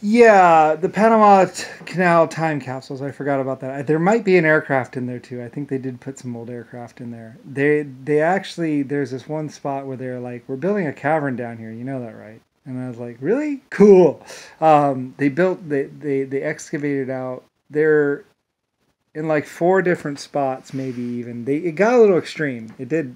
Yeah, the Panama Canal time capsules. I forgot about that. There might be an aircraft in there too. I think they did put some old aircraft in there. They actually there's this one spot where they're like, "We're building a cavern down here." You know that, right? And I was like, "Really? Cool." They excavated out. They're in like four different spots, maybe even. It got a little extreme. It did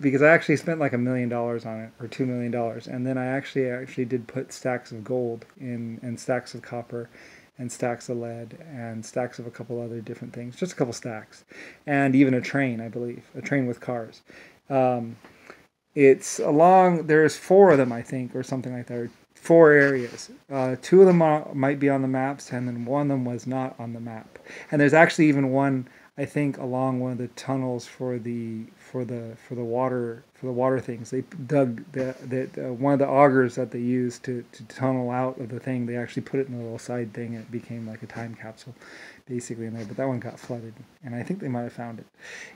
because I actually spent like $1 million on it or $2 million, and then I actually did put stacks of gold in and stacks of copper, and stacks of lead and stacks of a couple other different things, just a couple stacks, and even a train, I believe, a train with cars. Um, it's along. There's four of them, I think, or something like that. Or four areas. Two of them might be on the maps, and then one of them was not on the map. And there's actually even one, I think, along one of the tunnels for the water things. They dug one of the augers that they used to tunnel out of the thing. They actually put it in a little side thing, and it became like a time capsule, basically in there. But that one got flooded, and I think they might have found it.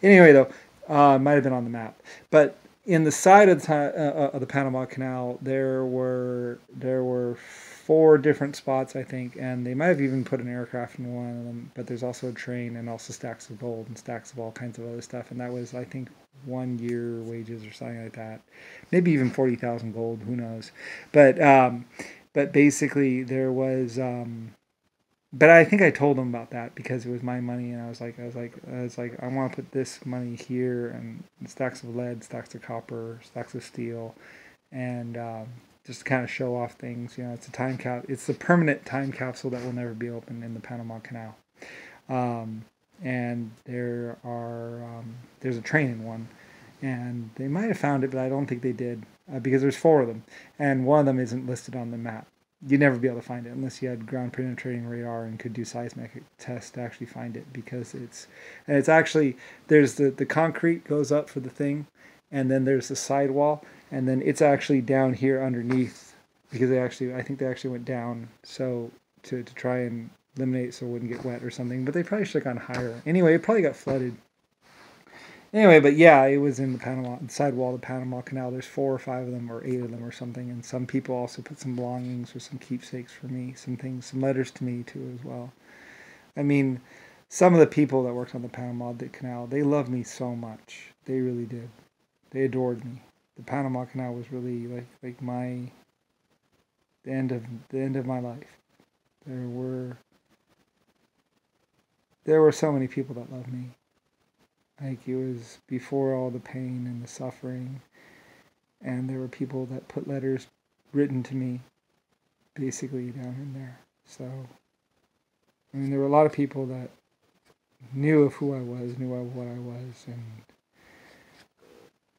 Anyway, though, it might have been on the map, but in the side of the Panama Canal, there were four different spots, I think, and they might have even put an aircraft in one of them. But there's also a train and also stacks of gold and stacks of all kinds of other stuff, and that was, I think, 1 year wages or something like that, maybe even 40,000 gold. Who knows? But but basically there was. But I think I told them about that because it was my money, and I want to put this money here, and stacks of lead, stacks of copper, stacks of steel, and just kind of show off things. It's a time cap. It's the permanent time capsule that will never be opened in the Panama Canal. And there's a train in one, and they might have found it, but I don't think they did because there's four of them, and one of them isn't listed on the map. You'd never be able to find it unless you had ground penetrating radar and could do seismic tests to actually find it, because it's actually, there's the concrete goes up for the thing, and then there's the sidewall, and then it's actually down here underneath, because I think they actually went down so to try and eliminate so it wouldn't get wet or something, but they probably should have gone higher. Anyway, it probably got flooded. Anyway, but yeah, it was in the sidewall of the Panama Canal. There's four or five of them, or eight of them, or something. And some people also put some belongings or some keepsakes for me, some things, some letters to me too as well. I mean, some of the people that worked on the Panama Canal, they loved me so much. They really did. They adored me. The Panama Canal was really like the end of my life. There were so many people that loved me. Like, it was before all the pain and the suffering, and there were people that put letters written to me, basically, down in there. So, I mean, there were a lot of people that knew of who I was, knew of what I was,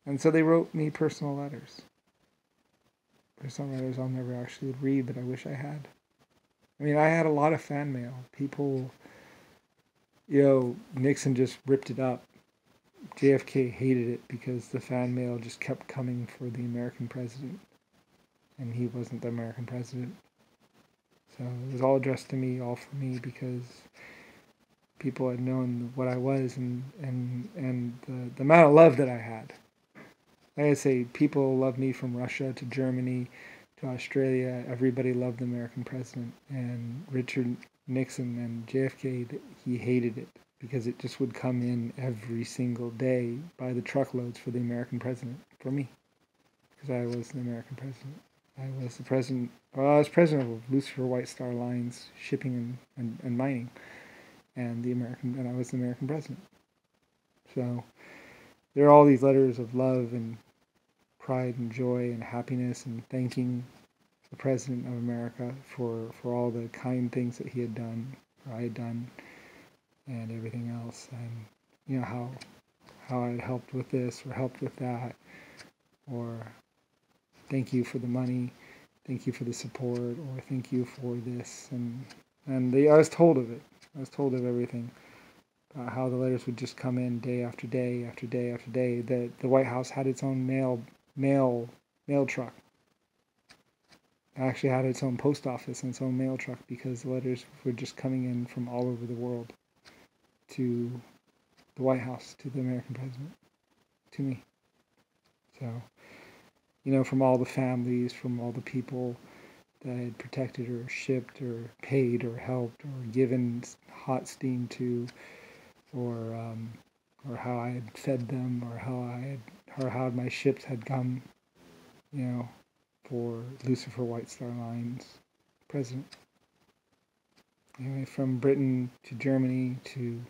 and so they wrote me personal letters. There's some letters I'll never actually read that I wish I had. I mean, I had a lot of fan mail. People, Nixon just ripped it up. JFK hated it because the fan mail just kept coming for the American president, and he wasn't the American president. So it was all addressed to me, all for me, because people had known what I was, and the amount of love that I had. Like I say, people loved me from Russia to Germany to Australia. Everybody loved the American president, and Richard Nixon and JFK, he hated it, because it just would come in every single day by the truckloads for the American president, for me, because I was the American president. I was the president. Well, I was president of Lucifer White Star Lines Shipping and Mining, and I was the American president. So there are all these letters of love and pride and joy and happiness, and thanking the president of America for all the kind things that he had done, or I had done, and everything else, and how I had helped with this or helped with that, or thank you for the money, thank you for the support, or thank you for this, and I was told of it. I was told of everything. How the letters would just come in day after day after day after day. The White House had its own mail truck. It actually had its own post office and its own mail truck, because the letters were just coming in from all over the world to the White House, to the American president, to me. So, from all the families, from all the people, that I had protected or shipped or paid or helped or given hot steam to, or how I had fed them, or how my ships had come, for Lucifer White Star Line's president. Anyway, from Britain to Germany to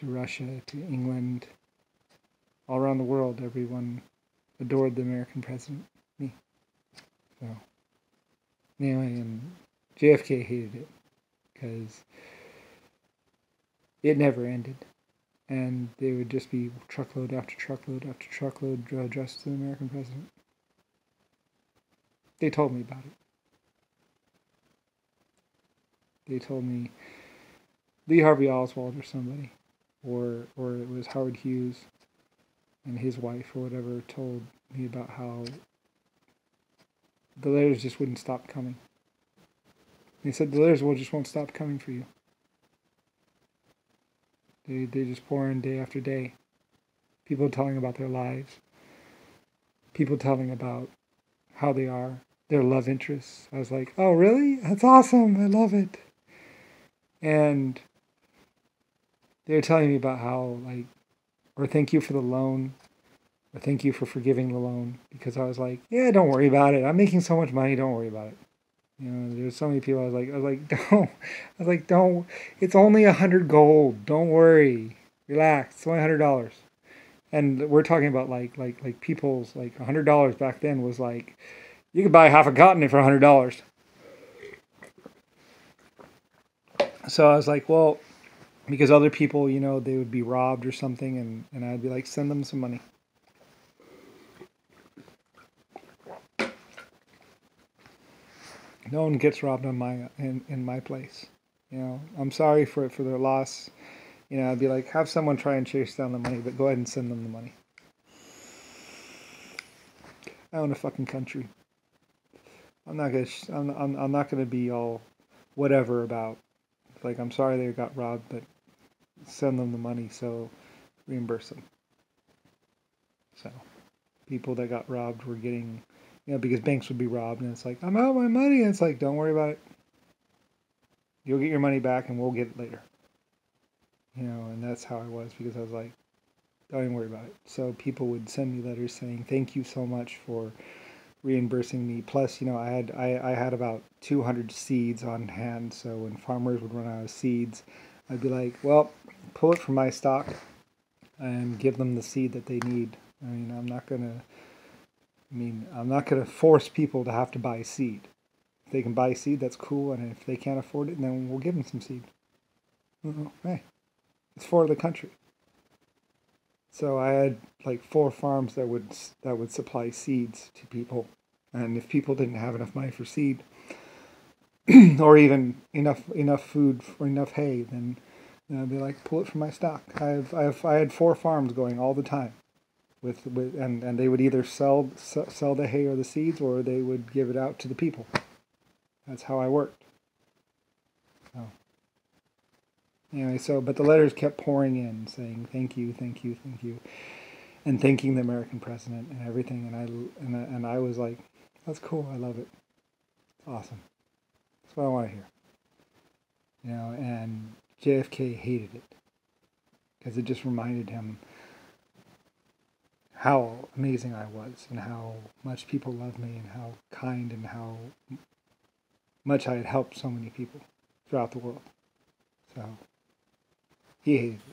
Russia to England, all around the world, everyone adored the American president, me. So, anyway, and JFK hated it because it never ended. And there would just be truckload after truckload after truckload addressed to the American president. They told me about it. They told me Lee Harvey Oswald or somebody, or it was Howard Hughes and his wife or whatever, told me about how the letters just wouldn't stop coming. They said the letters just won't stop coming for you. They just pour in day after day. People telling about their lives. People telling about how they are, their love interests. I was like, oh really? That's awesome. I love it. And they were telling me about how, like, or thank you for the loan, or thank you for forgiving the loan, because I was like, yeah, don't worry about it. I'm making so much money, don't worry about it. There's so many people. I was like, don't. It's only 100 gold. Don't worry. Relax. It's only $100. And we're talking about like people's, like, $100 back then was like, you could buy half a continent for $100. So I was like, well, because other people, they would be robbed or something, and I'd be like, send them some money. No one gets robbed on in my place. I'm sorry for their loss. I'd be like, have someone try and chase down the money, but go ahead and send them the money. I own a fucking country. I'm not gonna be all whatever about, like, I'm sorry they got robbed, but send them the money, so reimburse them. So people that got robbed were getting, because banks would be robbed, and it's like, I'm out my money, and it's like, don't worry about it. You'll get your money back, and we'll get it later. And that's how I was, because I was like, don't even worry about it. So people would send me letters saying, thank you so much for reimbursing me. Plus, I had about 200 seeds on hand, so when farmers would run out of seeds, I'd be like, well, pull it from my stock and give them the seed that they need. I'm not gonna force people to have to buy seed. If they can buy seed, that's cool, and if they can't afford it, then we'll give them some seed. Hey, it's for the country. So I had like 4 farms that would supply seeds to people, and if people didn't have enough money for seed, or even enough food or enough hay, then I'd be like, pull it from my stock. I had 4 farms going all the time, and they would either sell the hay or the seeds, or they would give it out to the people. That's how I worked. Oh. Anyway, but the letters kept pouring in, saying thank you, thank you, thank you, and thanking the American president and everything. And I was like, that's cool. I love it. It's awesome. That's what I want to hear. And JFK hated it because it just reminded him how amazing I was, and how much people loved me, and how kind, and how much I had helped so many people throughout the world. So he hated it.